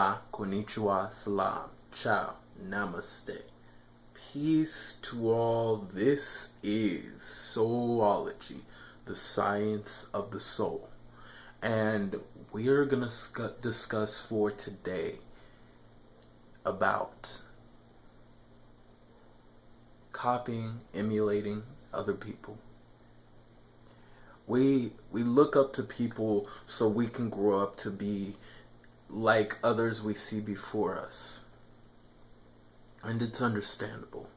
Hola, Konnichiwa, Salaam, Ciao Namaste. Peace to all. This is Soulology, the science of the soul. And we are going to discuss for today about copying, emulating other people. We look up to people so we can grow up to be like others we see before us. And it's understandable.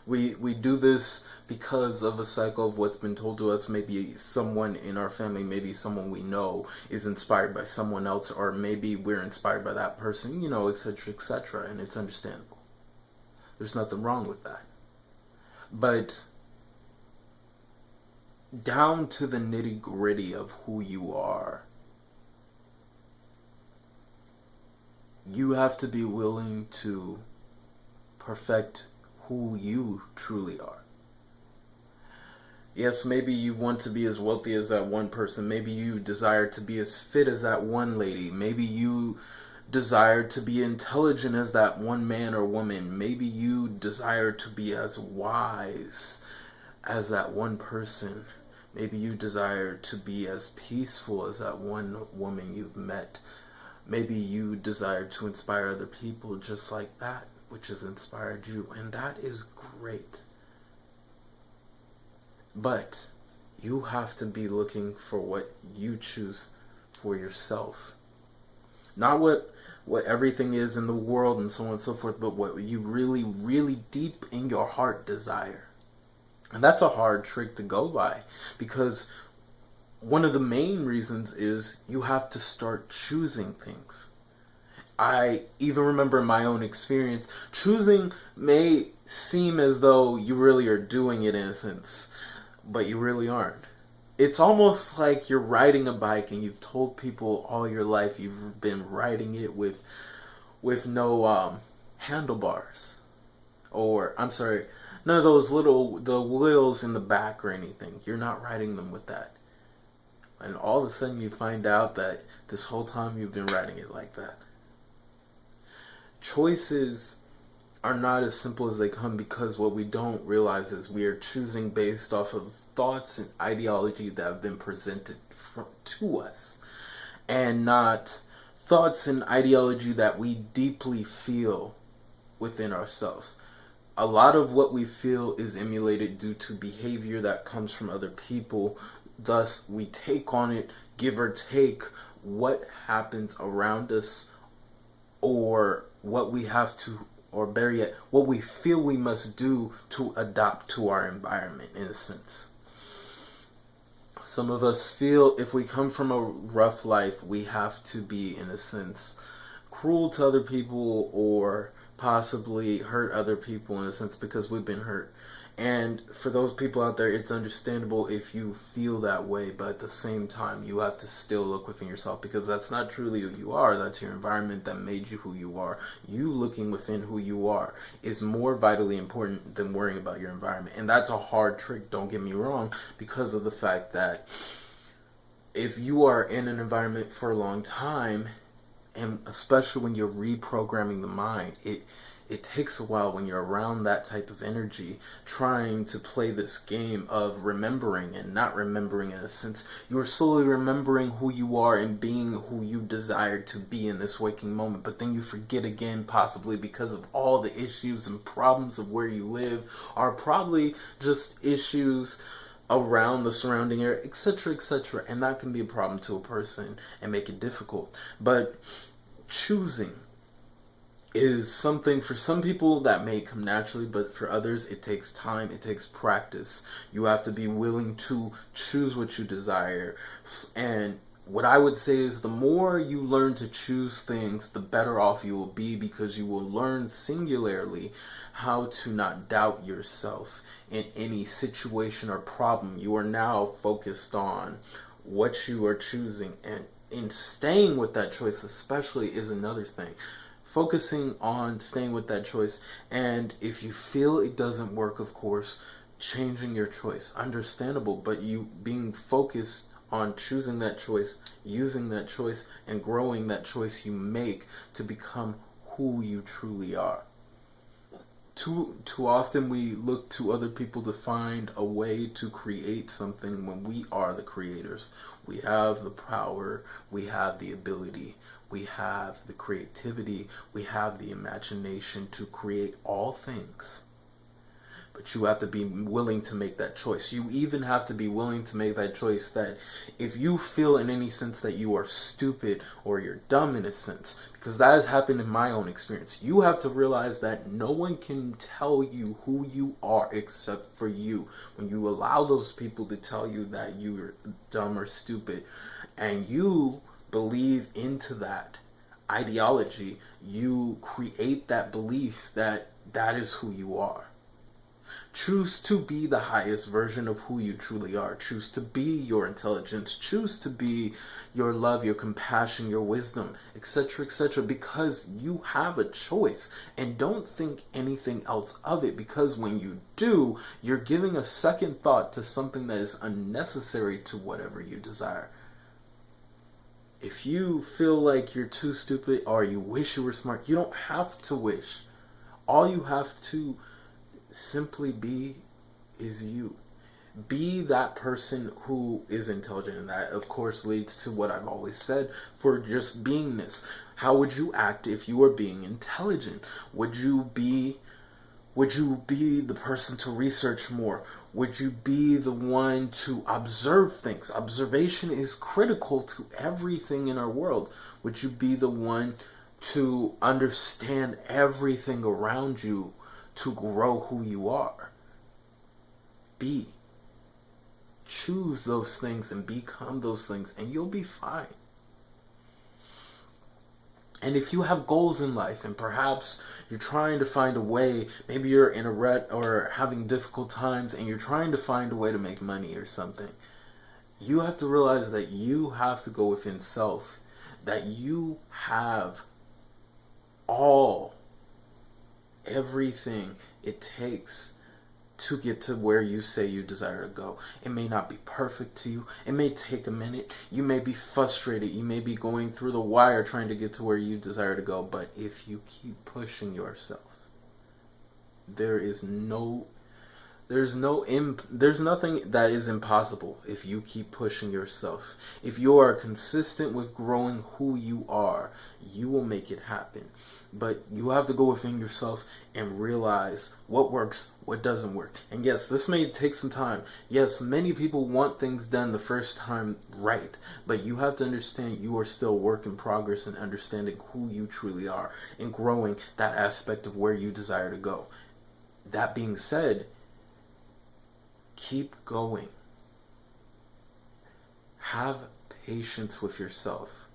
We do this because of a cycle of what's been told to us. Maybe someone in our family, maybe someone we know is inspired by someone else, or maybe we're inspired by that person, etc., etc., and it's understandable. There's nothing wrong with that. But down to the nitty-gritty of who you are, you have to be willing to perfect who you truly are. Yes, maybe you want to be as wealthy as that one person. Maybe you desire to be as fit as that one lady. Maybe you desire to be intelligent as that one man or woman. Maybe you desire to be as wise as that one person. Maybe you desire to be as peaceful as that one woman you've met. Maybe you desire to inspire other people just like that which has inspired you, and that is great. But you have to be looking for what you choose for yourself. Not what everything is in the world and so on and so forth, but what you really, really deep in your heart desire. And that's a hard trick to go by, because one of the main reasons is you have to start choosing things. I even remember in my own experience, choosing may seem as though you really are doing it in a sense, but you really aren't. It's almost like you're riding a bike and you've told people all your life you've been riding it with no handlebars. Or, I'm sorry, none of those the wheels in the back or anything. You're not riding them with that. And all of a sudden you find out that this whole time you've been riding it like that. Choices are not as simple as they come, because what we don't realize is we are choosing based off of thoughts and ideology that have been presented to us, and not thoughts and ideology that we deeply feel within ourselves. A lot of what we feel is emulated due to behavior that comes from other people. Thus, we take on it, give or take what happens around us, or what we have to, or better yet, what we feel we must do to adapt to our environment, in a sense. Some of us feel if we come from a rough life, we have to be, in a sense, cruel to other people, or possibly hurt other people, in a sense, because we've been hurt. And for those people out there, it's understandable if you feel that way, but at the same time, you have to still look within yourself, because that's not truly who you are. That's your environment that made you who you are. You looking within who you are is more vitally important than worrying about your environment. And that's a hard trick, don't get me wrong, because of the fact that if you are in an environment for a long time, and especially when you're reprogramming the mind, it takes a while when you're around that type of energy, trying to play this game of remembering and not remembering. In a sense, you're slowly remembering who you are and being who you desire to be in this waking moment, but then you forget again, possibly because of all the issues and problems of where you live, are probably just issues around the surrounding area, etc., etc., and that can be a problem to a person and make it difficult. But choosing is something for some people that may come naturally, but for others it takes time, it takes practice. You have to be willing to choose what you desire. And what I would say is the more you learn to choose things, the better off you will be, because you will learn singularly how to not doubt yourself in any situation or problem. You are now focused on what you are choosing, and in staying with that choice especially is another thing. Focusing on staying with that choice, and if you feel it doesn't work, of course, changing your choice. Understandable, but you being focused on choosing that choice, using that choice, and growing that choice you make to become who you truly are. Too often we look to other people to find a way to create something when we are the creators. We have the power, we have the ability, we have the creativity, we have the imagination to create all things. But you have to be willing to make that choice. You even have to be willing to make that choice that if you feel in any sense that you are stupid or you're dumb in a sense, because that has happened in my own experience, you have to realize that no one can tell you who you are except for you. When you allow those people to tell you that you're dumb or stupid, and you believe into that ideology, you create that belief that that is who you are. Choose to be the highest version of who you truly are. Choose to be your intelligence. Choose to be your love, your compassion, your wisdom, etc., etc., because you have a choice. And don't think anything else of it, because when you do, you're giving a second thought to something that is unnecessary to whatever you desire. If you feel like you're too stupid or you wish you were smart, you don't have to wish. All you have to simply be is you. Be that person who is intelligent, and that of course leads to what I've always said for just beingness. How would you act if you were being intelligent? Would you be the person to research more? Would you be the one to observe things? Observation is critical to everything in our world. Would you be the one to understand everything around you to grow who you are? Choose those things and become those things, and you'll be fine. And if you have goals in life and perhaps you're trying to find a way, maybe you're in a rut or having difficult times and you're trying to find a way to make money or something, you have to realize that you have to go within self, that you have everything it takes to get to where you say you desire to go. It may not be perfect to you. It may take a minute. You may be frustrated. You may be going through the wire trying to get to where you desire to go. But if you keep pushing yourself, there's nothing that is impossible if you keep pushing yourself. If you are consistent with growing who you are, you will make it happen. But you have to go within yourself and realize what works, what doesn't work. And yes, this may take some time. Yes, many people want things done the first time right. But you have to understand you are still work in progress in understanding who you truly are and growing that aspect of where you desire to go. That being said, keep going. Have patience with yourself.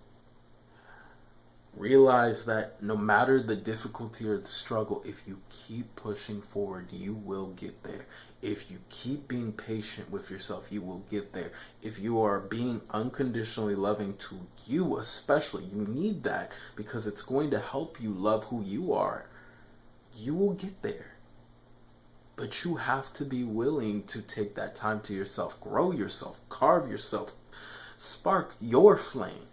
Realize that no matter the difficulty or the struggle, if you keep pushing forward, you will get there. If you keep being patient with yourself, you will get there. If you are being unconditionally loving to you especially, you need that because it's going to help you love who you are. You will get there. But you have to be willing to take that time to yourself, grow yourself, carve yourself, spark your flame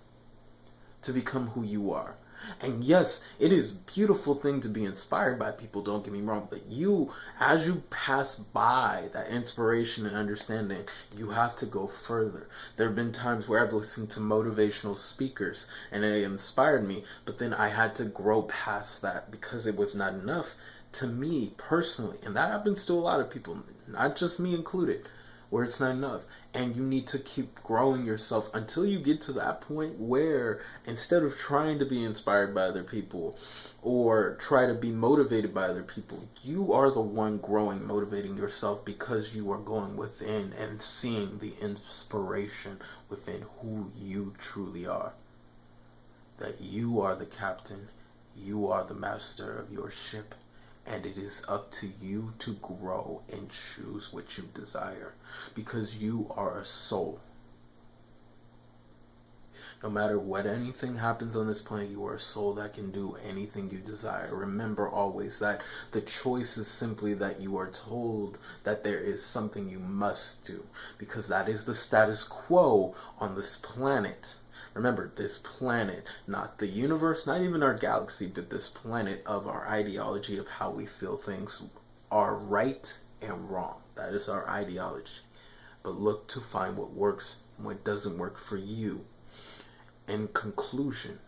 to become who you are. And yes, it is a beautiful thing to be inspired by people, don't get me wrong, but you, as you pass by that inspiration and understanding, you have to go further. There have been times where I've listened to motivational speakers and they inspired me, but then I had to grow past that because it was not enough to me personally. And that happens to a lot of people, not just me included, where it's not enough. And you need to keep growing yourself until you get to that point where instead of trying to be inspired by other people or try to be motivated by other people, you are the one growing, motivating yourself because you are going within and seeing the inspiration within who you truly are. That you are the captain, you are the master of your ship. And it is up to you to grow and choose what you desire. Because you are a soul. No matter what anything happens on this planet, you are a soul that can do anything you desire. Remember always that the choice is simply that you are told that there is something you must do, because that is the status quo on this planet. Remember, this planet, not the universe, not even our galaxy, but this planet of our ideology of how we feel things are right and wrong. That is our ideology. But look to find what works and what doesn't work for you. In conclusion,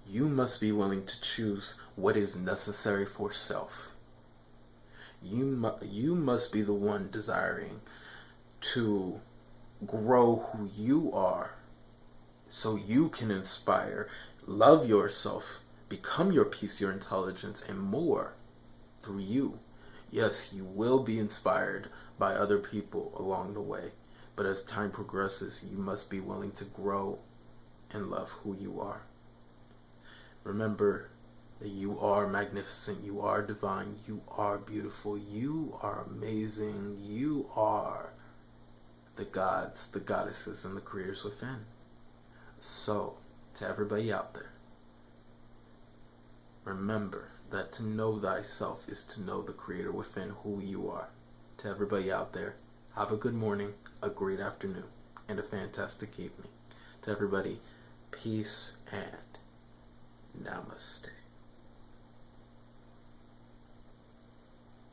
you must be willing to choose what is necessary for self. You must be the one desiring to grow who you are so you can inspire, love yourself, become your peace, your intelligence, and more through you. Yes, you will be inspired by other people along the way, but as time progresses, you must be willing to grow and love who you are. Remember that you are magnificent, you are divine, you are beautiful, you are amazing, you are the gods, the goddesses, and the creators within. So, to everybody out there, remember that to know thyself is to know the creator within, who you are. To everybody out there, have a good morning, a great afternoon, and a fantastic evening. To everybody, peace and namaste.